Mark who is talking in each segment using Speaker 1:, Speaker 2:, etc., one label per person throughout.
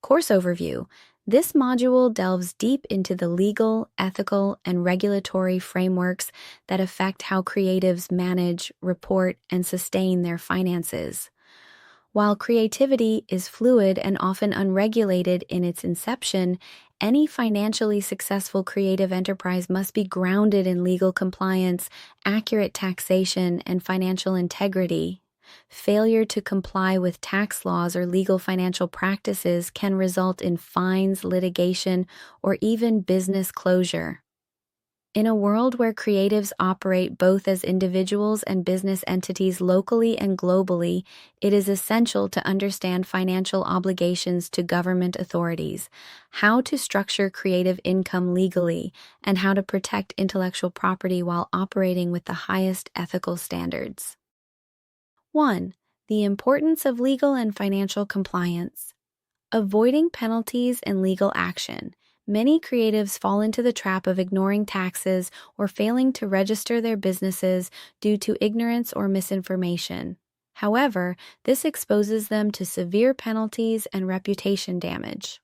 Speaker 1: Course overview. This module delves deep into the legal, ethical, and regulatory frameworks that affect how creatives manage, report, and sustain their finances. While creativity is fluid and often unregulated in its inception, any financially successful creative enterprise must be grounded in legal compliance, accurate taxation, and financial integrity. Failure to comply with tax laws or legal financial practices can result in fines, litigation, or even business closure. In a world where creatives operate both as individuals and business entities locally and globally, it is essential to understand financial obligations to government authorities, how to structure creative income legally, and how to protect intellectual property while operating with the highest ethical standards. 1. The importance of legal and financial compliance. Avoiding penalties and legal action. Many creatives fall into the trap of ignoring taxes or failing to register their businesses due to ignorance or misinformation. However, this exposes them to severe penalties and reputation damage.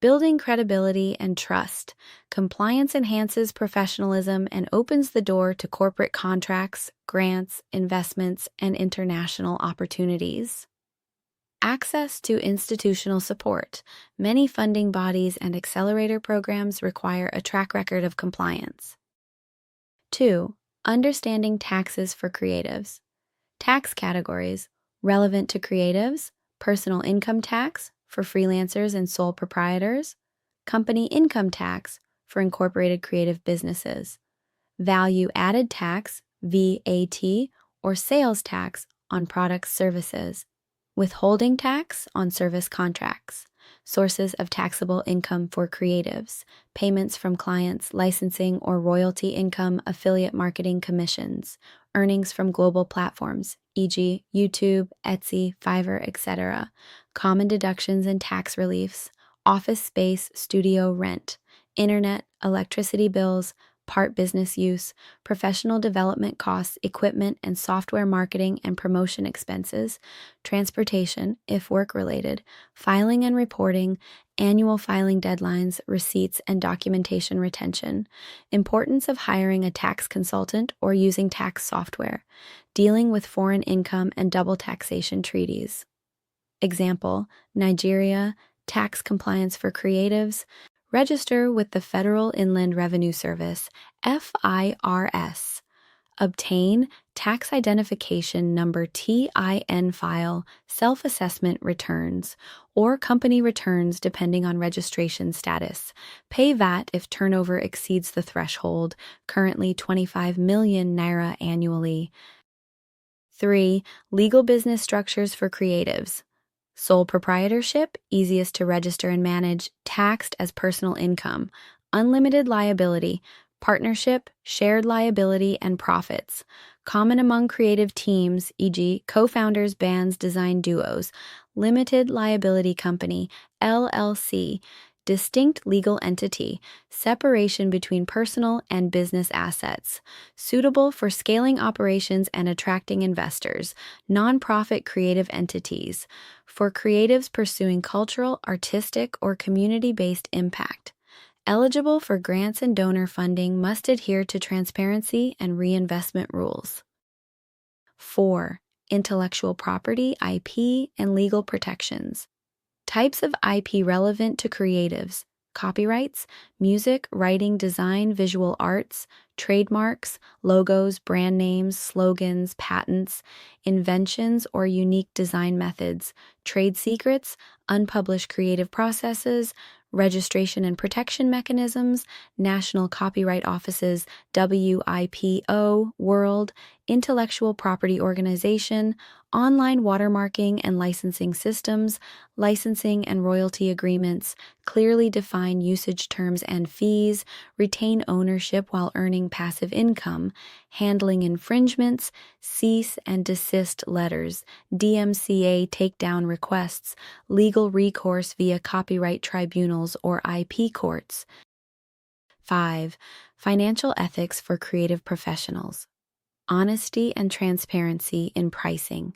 Speaker 1: Building credibility and trust. Compliance enhances professionalism and opens the door to corporate contracts, grants, investments, and international opportunities. Access to institutional support. Many funding bodies and accelerator programs require a track record of compliance. 2. Understanding taxes for creatives. Tax categories relevant to creatives: personal income tax for freelancers and sole proprietors, company income tax for incorporated creative businesses, value added tax (VAT) or sales tax on products, services, withholding tax on service contracts, sources of taxable income for creatives, payments from clients, licensing or royalty income, affiliate marketing commissions, earnings from global platforms, e.g., YouTube, Etsy, Fiverr, etc., common deductions and tax reliefs, office space, studio rent, internet, electricity bills, part business use, professional development costs, equipment and software marketing and promotion expenses, transportation, if work-related, filing and reporting, annual filing deadlines, receipts, and documentation retention, importance of hiring a tax consultant or using tax software, dealing with foreign income and double taxation treaties. Example, Nigeria, tax compliance for creatives. Register with the Federal Inland Revenue Service, FIRS. Obtain tax identification number TIN file, self-assessment returns, or company returns depending on registration status. Pay VAT if turnover exceeds the threshold, currently 25 million naira annually. 3. Legal business structures for creatives. Sole proprietorship, easiest to register and manage, taxed as personal income. Unlimited liability, partnership, shared liability, and profits. Common among creative teams, e.g., co-founders, bands, design duos. Limited liability company, LLC. Distinct legal entity, separation between personal and business assets, suitable for scaling operations and attracting investors, nonprofit creative entities, for creatives pursuing cultural, artistic, or community-based impact. Eligible for grants and donor funding, must adhere to transparency and reinvestment rules. 4. Intellectual property, IP, and legal protections. Types of IP relevant to creatives: copyrights, music, writing, design, visual arts, trademarks, logos, brand names, slogans, patents, inventions or unique design methods, trade secrets, unpublished creative processes, registration and protection mechanisms, national copyright offices, WIPO, World, Intellectual Property Organization, online watermarking and licensing systems, licensing and royalty agreements, clearly define usage terms and fees, retain ownership while earning passive income, handling infringements, cease and desist letters, DMCA takedown requests, legal recourse via copyright tribunals or IP courts. 5. Financial ethics for creative professionals. Honesty and transparency in pricing.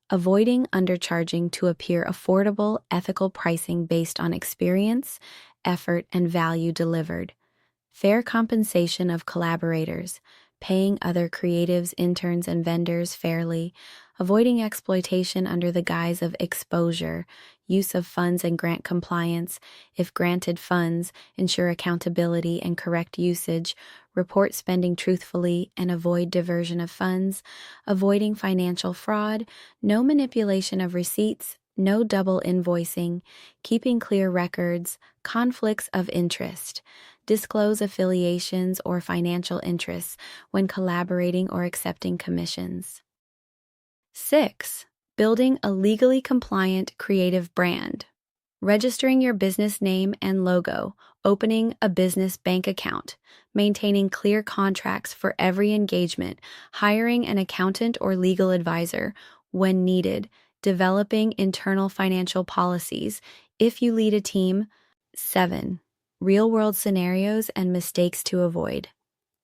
Speaker 1: avoiding undercharging to appear affordable, ethical pricing based on experience, effort, and value delivered. Fair compensation of collaborators, paying other creatives, interns, and vendors fairly, avoiding exploitation under the guise of exposure, use of funds and grant compliance. If granted funds, ensure accountability and correct usage, report spending truthfully, and avoid diversion of funds, avoiding financial fraud, no manipulation of receipts, no double invoicing, keeping clear records, conflicts of interest. Disclose affiliations or financial interests when collaborating or accepting commissions. 6. Building a legally compliant creative brand. Registering your business name and logo, opening a business bank account, maintaining clear contracts for every engagement, hiring an accountant or legal advisor when needed, developing internal financial policies if you lead a team. 7. Real-world scenarios and mistakes to avoid.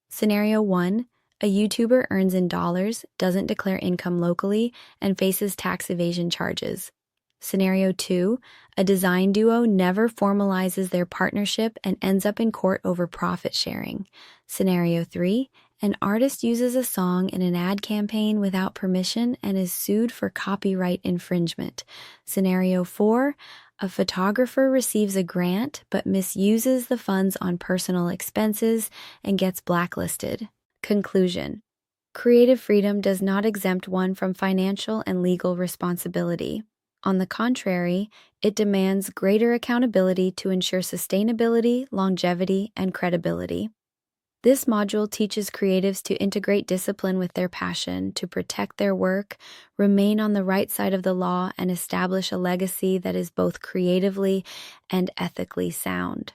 Speaker 1: Scenario 1. A YouTuber earns in dollars, doesn't declare income locally, and faces tax evasion charges. Scenario 2. A design duo never formalizes their partnership and ends up in court over profit sharing. Scenario 3. An artist uses a song in an ad campaign without permission and is sued for copyright infringement. Scenario 4. A photographer receives a grant but misuses the funds on personal expenses and gets blacklisted. Conclusion: creative freedom does not exempt one from financial and legal responsibility. On the contrary, it demands greater accountability to ensure sustainability, longevity, and credibility. This module teaches creatives to integrate discipline with their passion, to protect their work, remain on the right side of the law, and establish a legacy that is both creatively and ethically sound.